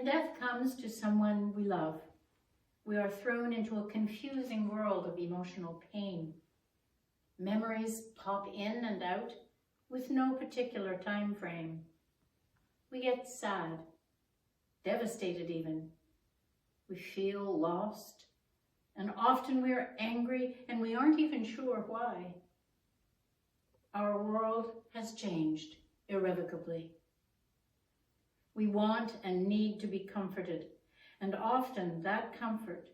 When death comes to someone we love, we are thrown into a confusing world of emotional pain. Memories pop in and out with no particular time frame. We get sad, devastated even. We feel lost, and often we are angry and we aren't even sure why. Our world has changed irrevocably. We want and need to be comforted, and often that comfort,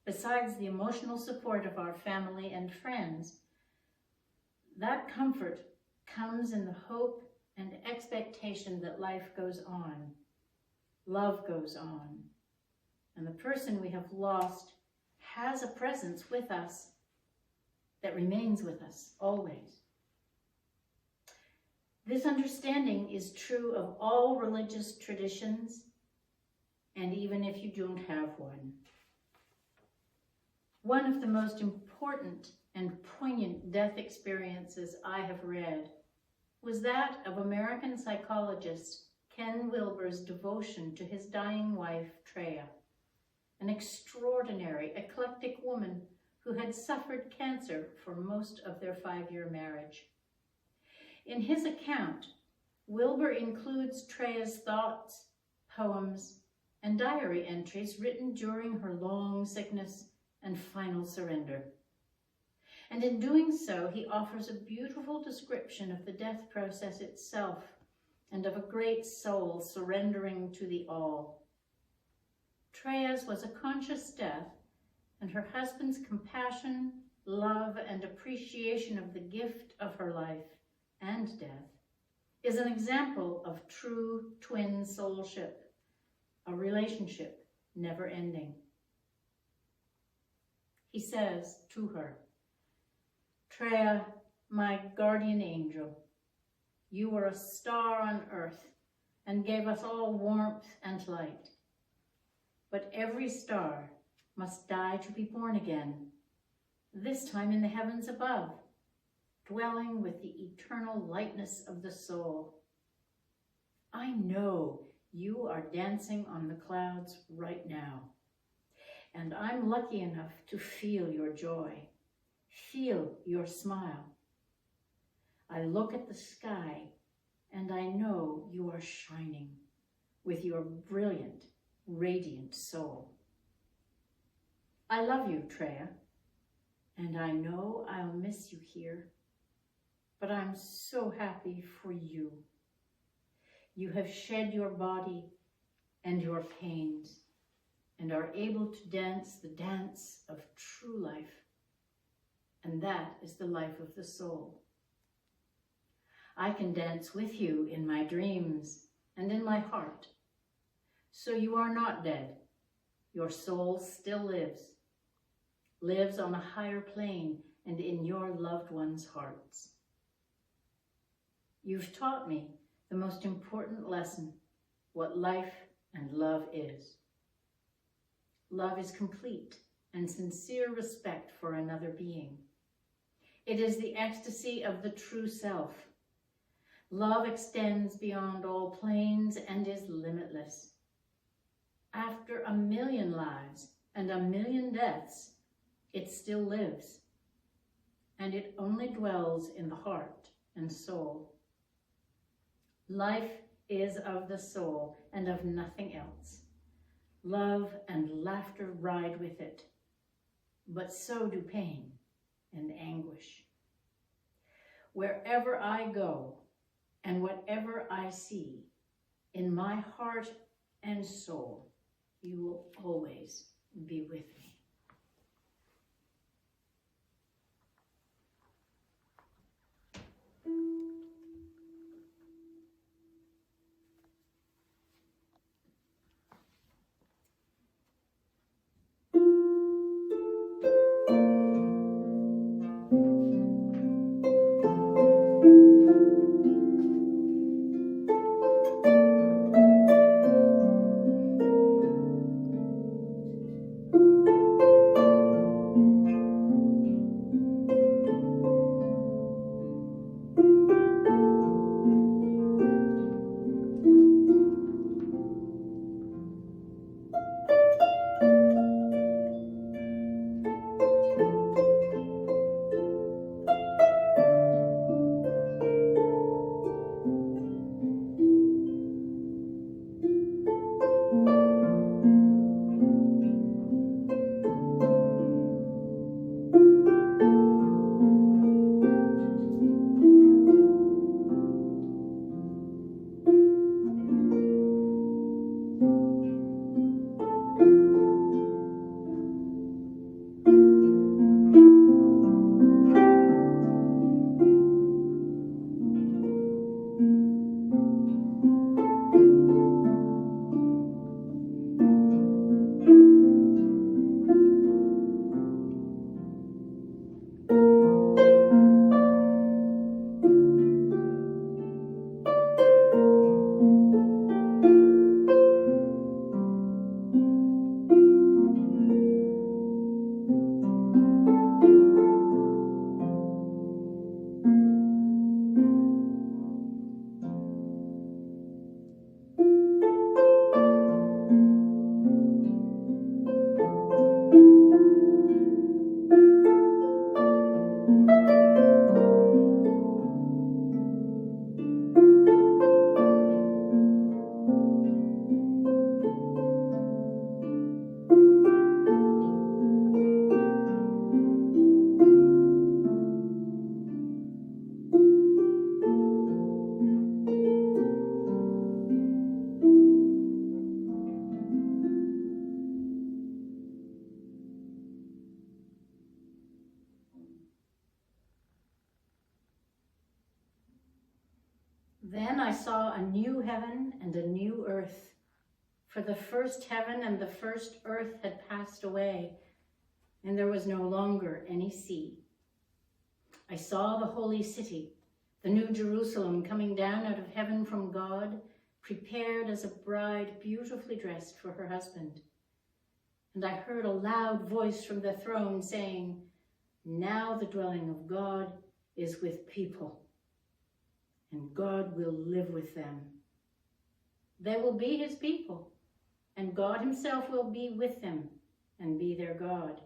besides the emotional support of our family and friends, that comfort comes in the hope and expectation that life goes on, love goes on, and the person we have lost has a presence with us that remains with us always. This understanding is true of all religious traditions, and even if you don't have one. One of the most important and poignant death experiences I have read was that of American psychologist Ken Wilber's devotion to his dying wife, Treya, an extraordinary, eclectic woman who had suffered cancer for most of their 5-year marriage. In his account, Wilber includes Treya's thoughts, poems, and diary entries written during her long sickness and final surrender. And in doing so, he offers a beautiful description of the death process itself and of a great soul surrendering to the all. Treya's was a conscious death, and her husband's compassion, love, and appreciation of the gift of her life and death is an example of true twin soulship, a relationship never ending. He says to her, "Treya, my guardian angel, you were a star on earth and gave us all warmth and light. But every star must die to be born again, this time in the heavens above, dwelling with the eternal lightness of the soul. I know you are dancing on the clouds right now, and I'm lucky enough to feel your joy, feel your smile. I look at the sky and I know you are shining with your brilliant, radiant soul. I love you, Treya, and I know I'll miss you here, but I'm so happy for you. You have shed your body and your pains and are able to dance the dance of true life, and that is the life of the soul. I can dance with you in my dreams and in my heart. So you are not dead. Your soul still lives on a higher plane and in your loved ones' hearts. You've taught me the most important lesson, what life and love is. Love is complete and sincere respect for another being. It is the ecstasy of the true self. Love extends beyond all planes and is limitless. After 1,000,000 lives and 1,000,000 deaths, it still lives, and it only dwells in the heart and soul. Life is of the soul and of nothing else. Love and laughter ride with it, but so do pain and anguish. Wherever I go and whatever I see, in my heart and soul, you will always be with me. new heaven and a new earth, for the first heaven and the first earth had passed away, and there was no longer any sea. I saw the holy city, the new Jerusalem, coming down out of heaven from God, prepared as a bride beautifully dressed for her husband. And I heard a loud voice from the throne saying, "Now the dwelling of God is with people, and God will live with them. They will be his people, and God himself will be with them and be their God.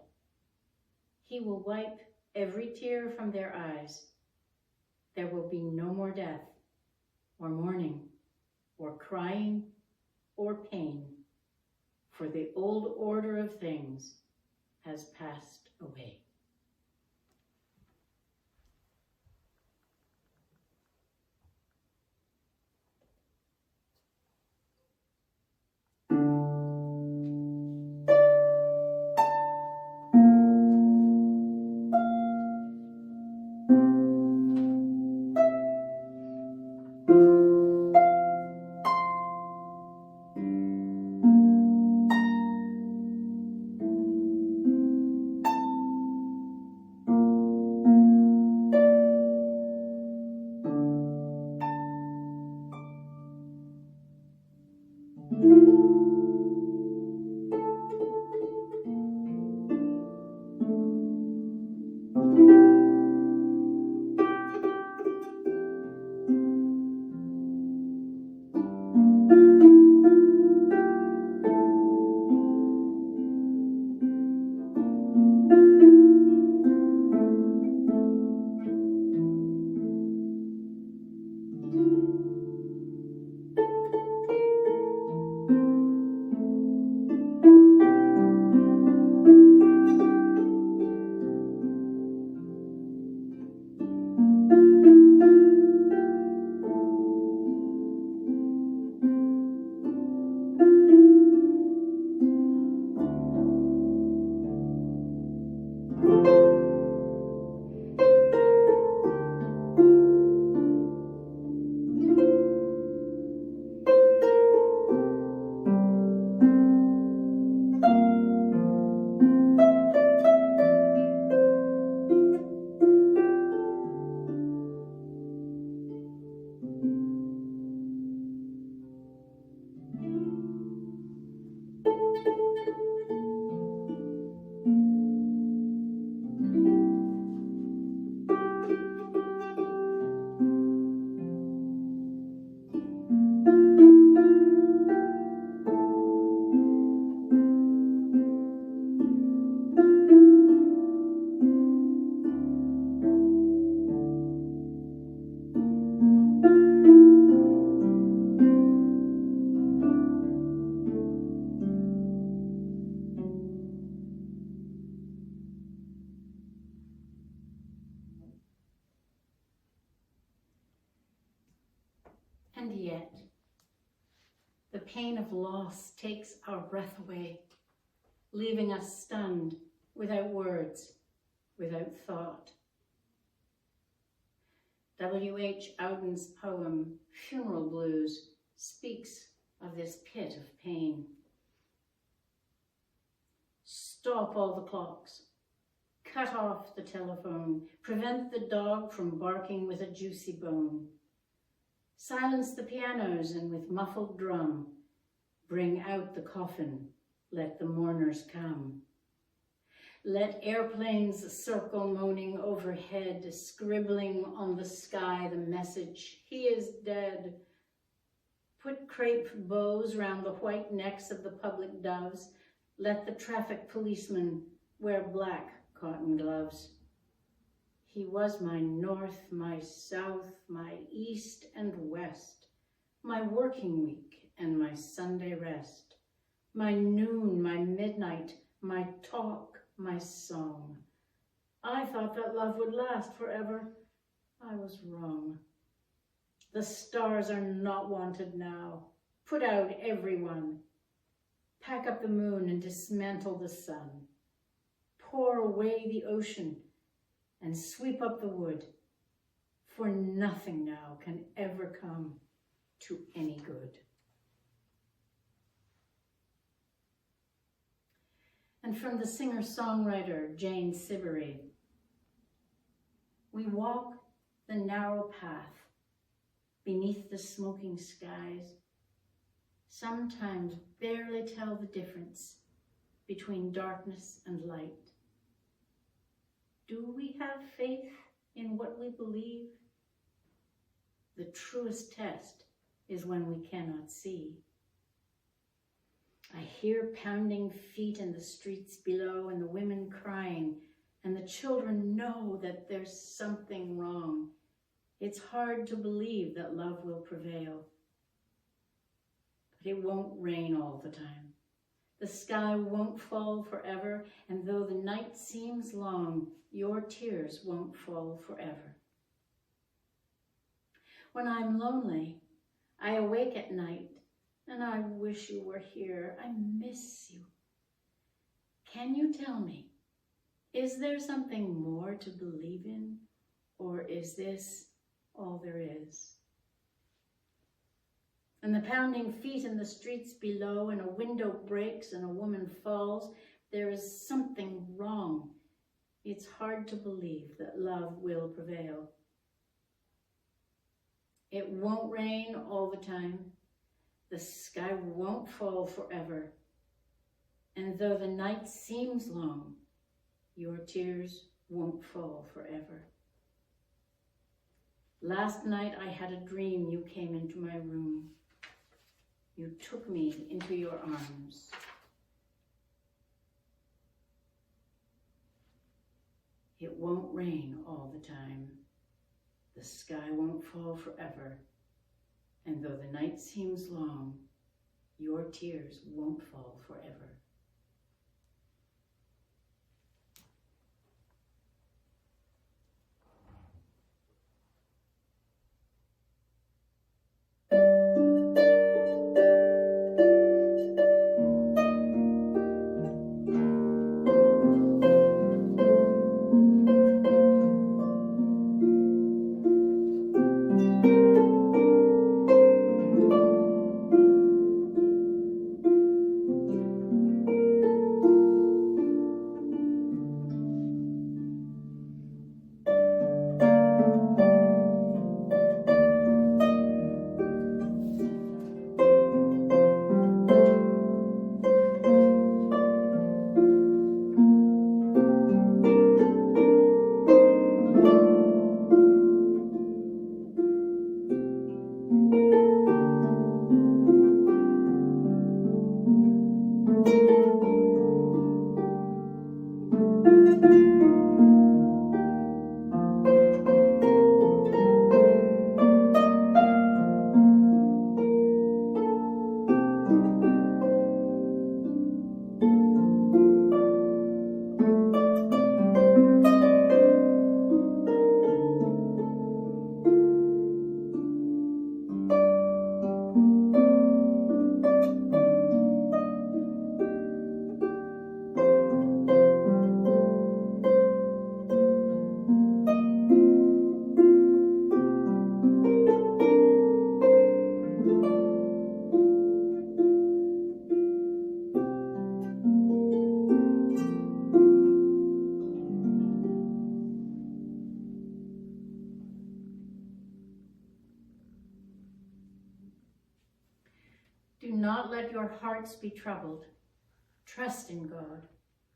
He will wipe every tear from their eyes. There will be no more death, or mourning, or crying, or pain, for the old order of things has passed away." And yet, the pain of loss takes our breath away, leaving us stunned, without words, without thought. W.H. Audin's poem, Funeral Blues, speaks of this pit of pain. Stop all the clocks. Cut off the telephone. Prevent the dog from barking with a juicy bone. Silence the pianos and with muffled drum, bring out the coffin, let the mourners come. Let airplanes circle moaning overhead, scribbling on the sky the message, "He is dead." Put crepe bows round the white necks of the public doves. Let the traffic policemen wear black cotton gloves. He was my north, my south, my east and west, my working week and my Sunday rest, my noon, my midnight, my talk, my song. I thought that love would last forever. I was wrong. The stars are not wanted now. Put out everyone. Pack up the moon and dismantle the sun. Pour away the ocean and sweep up the wood, for nothing now can ever come. to any good. And from the singer-songwriter Jane Siberry, we walk the narrow path beneath the smoking skies, sometimes barely tell the difference between darkness and light. Do we have faith in what we believe? The truest test is when we cannot see. I hear pounding feet in the streets below and the women crying, and the children know that there's something wrong. It's hard to believe that love will prevail. But it won't rain all the time. The sky won't fall forever, and though the night seems long, your tears won't fall forever. When I'm lonely, I awake at night, and I wish you were here. I miss you. Can you tell me, is there something more to believe in, or is this all there is? And the pounding feet in the streets below, and a window breaks and a woman falls. There is something wrong. It's hard to believe that love will prevail. It won't rain all the time. The sky won't fall forever. And though the night seems long, your tears won't fall forever. Last night I had a dream you came into my room. You took me into your arms. It won't rain all the time. The sky won't fall forever. And though the night seems long, your tears won't fall forever. Do not let your hearts be troubled. Trust in God.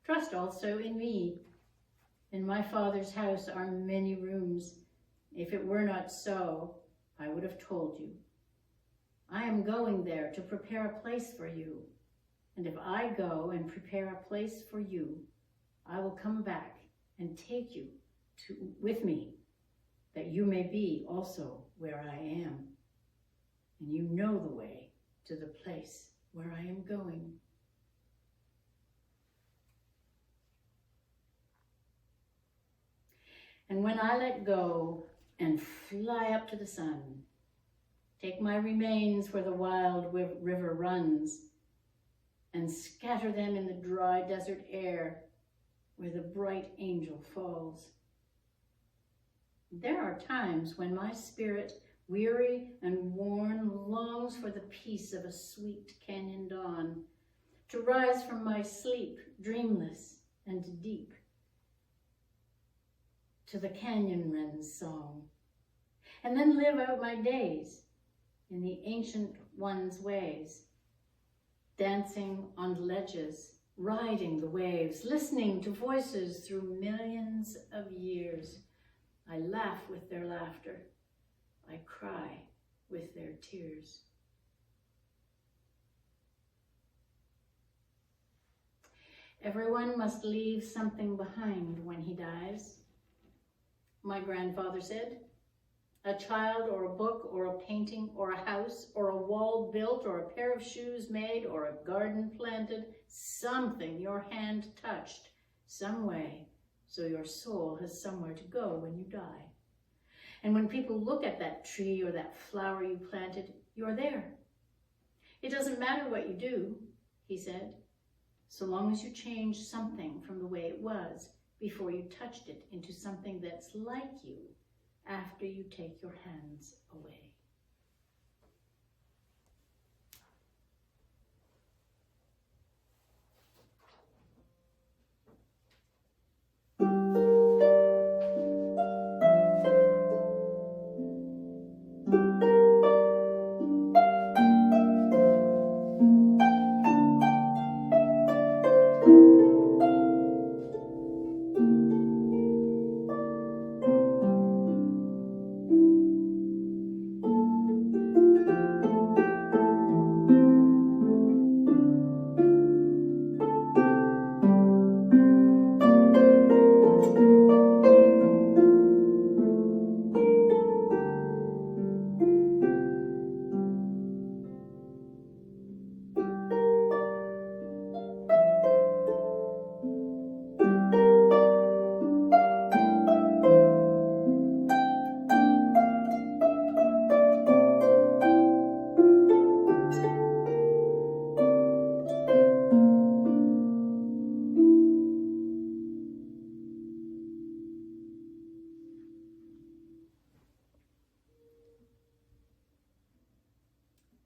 Trust also in me. In my Father's house are many rooms. If it were not so, I would have told you. I am going there to prepare a place for you. And if I go and prepare a place for you, I will come back and take you with me, that you may be also where I am. And you know the way to the place where I am going. And when I let go and fly up to the sun, take my remains where the wild river runs, and scatter them in the dry desert air where the bright angel falls. There are times when my spirit weary and worn, longs for the peace of a sweet canyon dawn, to rise from my sleep, dreamless and deep, to the canyon wren's song, and then live out my days in the ancient one's ways, dancing on ledges, riding the waves, listening to voices through millions of years. I laugh with their laughter. I cry with their tears. Everyone must leave something behind when he dies, my grandfather said. A child or a book or a painting or a house or a wall built or a pair of shoes made or a garden planted, something your hand touched some way, so your soul has somewhere to go when you die. And when people look at that tree or that flower you planted, you're there. It doesn't matter what you do, he said, so long as you change something from the way it was before you touched it into something that's like you after you take your hands away.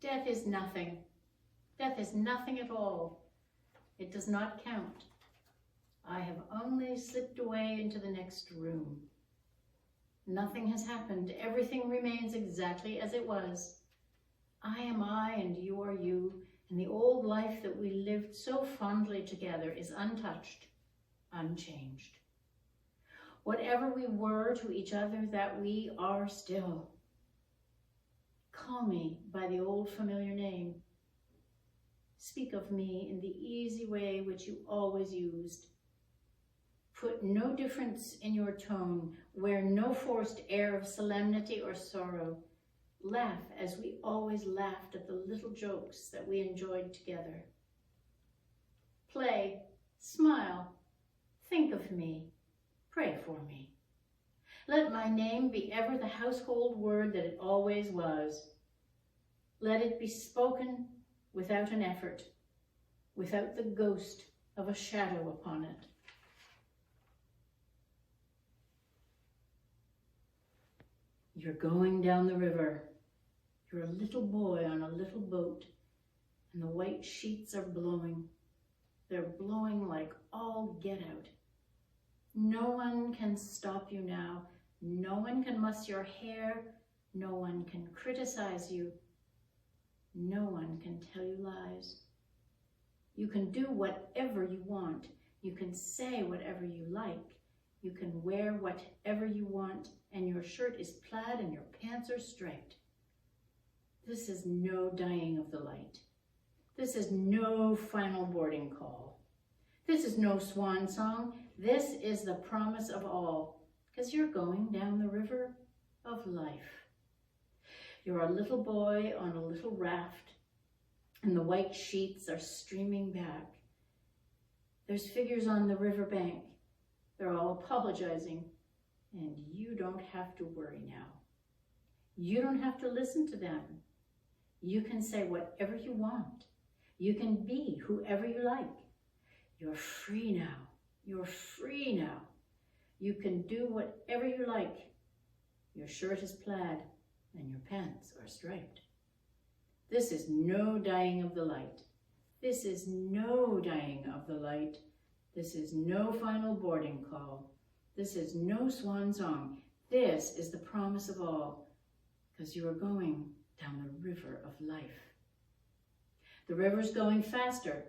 Death is nothing. Death is nothing at all. It does not count. I have only slipped away into the next room. Nothing has happened. Everything remains exactly as it was. I am I and you are you, and the old life that we lived so fondly together is untouched, unchanged. Whatever we were to each other, that we are still. Call me by the old familiar name. Speak of me in the easy way which you always used. Put no difference in your tone, wear no forced air of solemnity or sorrow. Laugh as we always laughed at the little jokes that we enjoyed together. Play, smile, think of me, pray for me. Let my name be ever the household word that it always was. Let it be spoken without an effort, without the ghost of a shadow upon it. You're going down the river. You're a little boy on a little boat, and the white sheets are blowing. They're blowing like all get out. No one can stop you now. No one can muss your hair. No one can criticize you. No one can tell you lies. You can do whatever you want. You can say whatever you like. You can wear whatever you want, and your shirt is plaid and your pants are striped. This is no dying of the light. This is no final boarding call. This is no swan song. This is the promise of all, because you're going down the river of life. You're a little boy on a little raft, and the white sheets are streaming back. There's figures on the riverbank. They're all apologizing, and you don't have to worry now. You don't have to listen to them. You can say whatever you want. You can be whoever you like. You're free now. You're free now. You can do whatever you like. Your shirt is plaid, and your pants are striped. This is no dying of the light. This is no dying of the light. This is no final boarding call. This is no swan song. This is the promise of all, because you are going down the river of life. The river's going faster.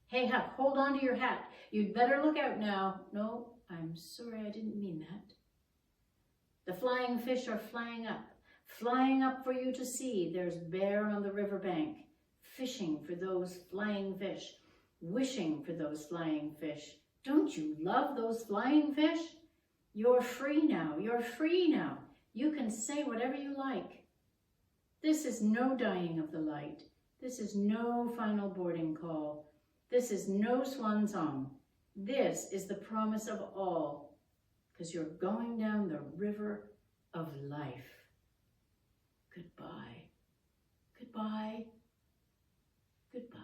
Hey, Huck, hold on to your hat. You'd better look out now. No, I'm sorry, I didn't mean that. The flying fish are flying up for you to see. There's Bear on the riverbank, fishing for those flying fish, wishing for those flying fish. Don't you love those flying fish? You're free now. You're free now. You can say whatever you like. This is no dying of the light. This is no final boarding call. This is no swan song. This is the promise of all, because you're going down the river of life. Goodbye. Goodbye. Goodbye.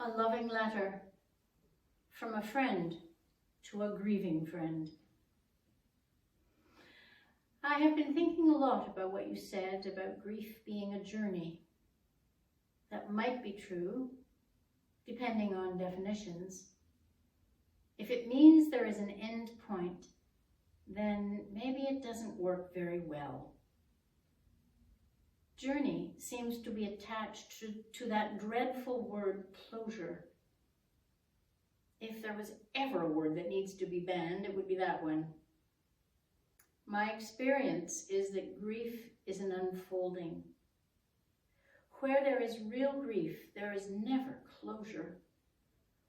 A loving letter from a friend to a grieving friend. I have been thinking a lot about what you said about grief being a journey. That might be true, depending on definitions. If it means there is an end point, then maybe it doesn't work very well. Journey seems to be attached to that dreadful word closure. If there was ever a word that needs to be banned, it would be that one. My experience is that grief is an unfolding. Where there is real grief, there is never closure,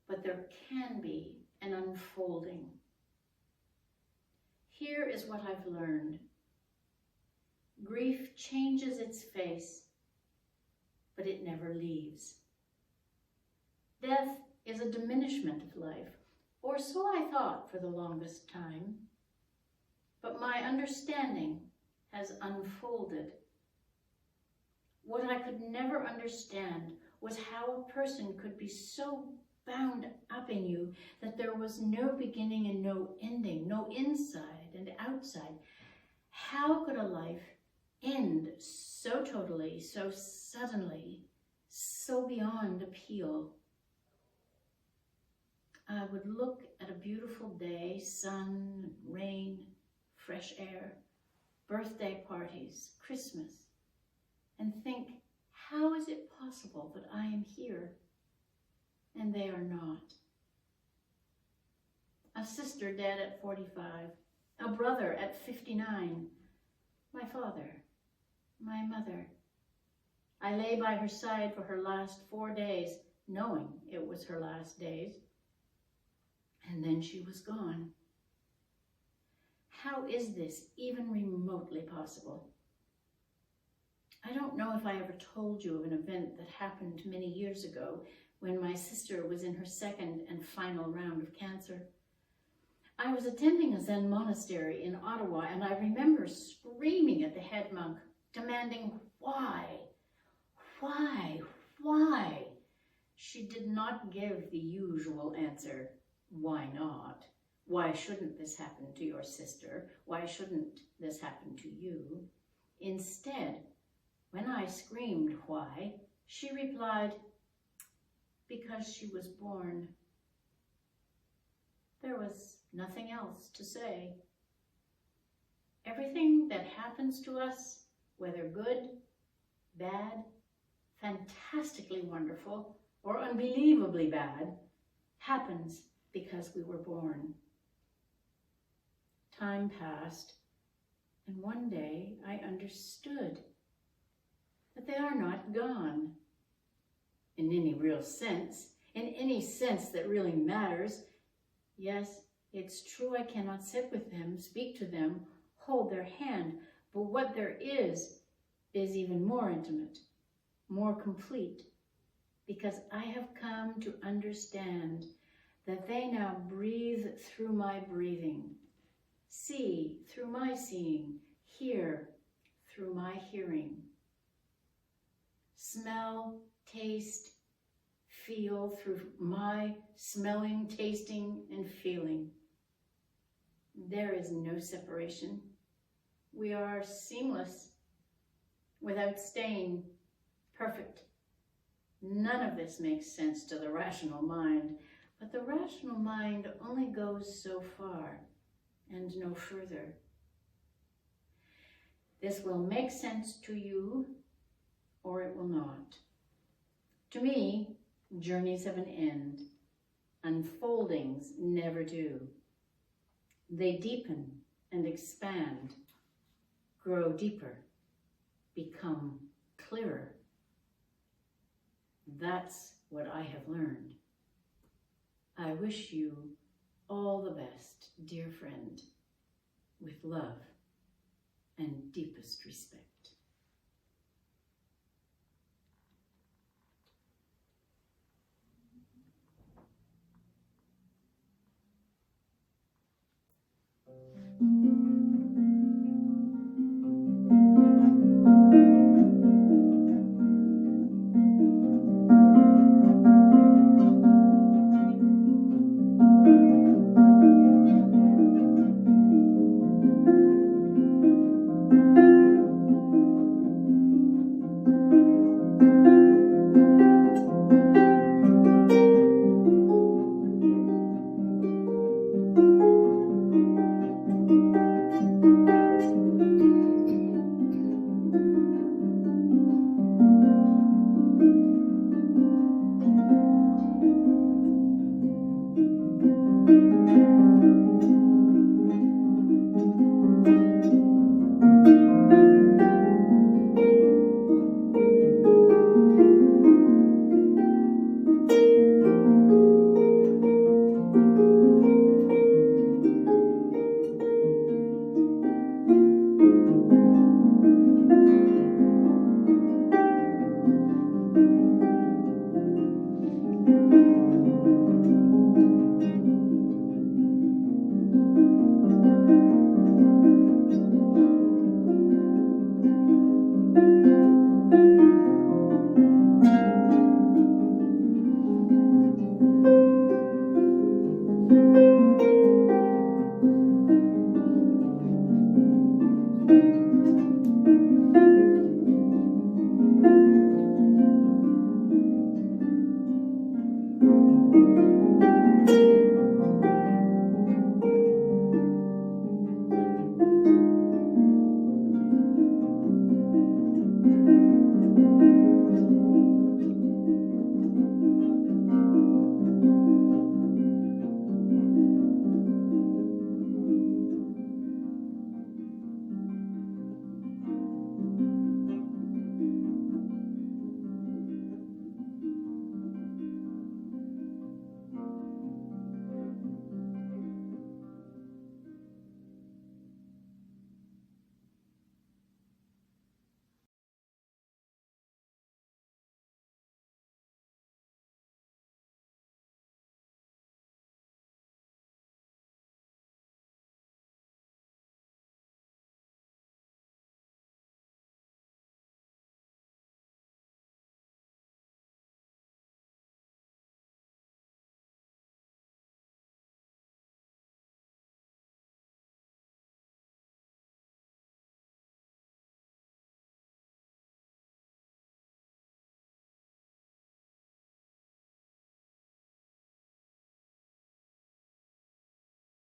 but there can be an unfolding. Here is what I've learned. Grief changes its face, but it never leaves. Death is a diminishment of life, or so I thought for the longest time. But my understanding has unfolded. What I could never understand was how a person could be so bound up in you that there was no beginning and no ending, no inside and outside. How could a life end so totally, so suddenly, so beyond appeal? I would look at a beautiful day, sun, rain, fresh air, birthday parties, Christmas, and think, how is it possible that I am here and they are not? A sister dead at 45, a brother at 59, my father, my mother. I lay by her side for her last 4 days, knowing it was her last days, and then she was gone. How is this even remotely possible? I don't know if I ever told you of an event that happened many years ago when my sister was in her second and final round of cancer. I was attending a Zen monastery in Ottawa, and I remember screaming at the head monk, demanding, why? Why? Why? She did not give the usual answer, why not? Why shouldn't this happen to your sister? Why shouldn't this happen to you? Instead, when I screamed why, she replied, because she was born. There was nothing else to say. Everything that happens to us, whether good, bad, fantastically wonderful, or unbelievably bad, happens because we were born. Time passed, and one day I understood that they are not gone. In any real sense, in any sense that really matters. Yes, it's true I cannot sit with them, speak to them, hold their hand, but what there is even more intimate, more complete, because I have come to understand that they now breathe through my breathing, see through my seeing, hear through my hearing, smell, taste, feel through my smelling, tasting, and feeling. There is no separation. We are seamless, without stain, perfect. None of this makes sense to the rational mind, but the rational mind only goes so far and no further. This will make sense to you, or it will not. To me, journeys have an end. Unfoldings never do. They deepen and expand, grow deeper, become clearer. That's what I have learned. I wish you all the best, dear friend, with love and deepest respect.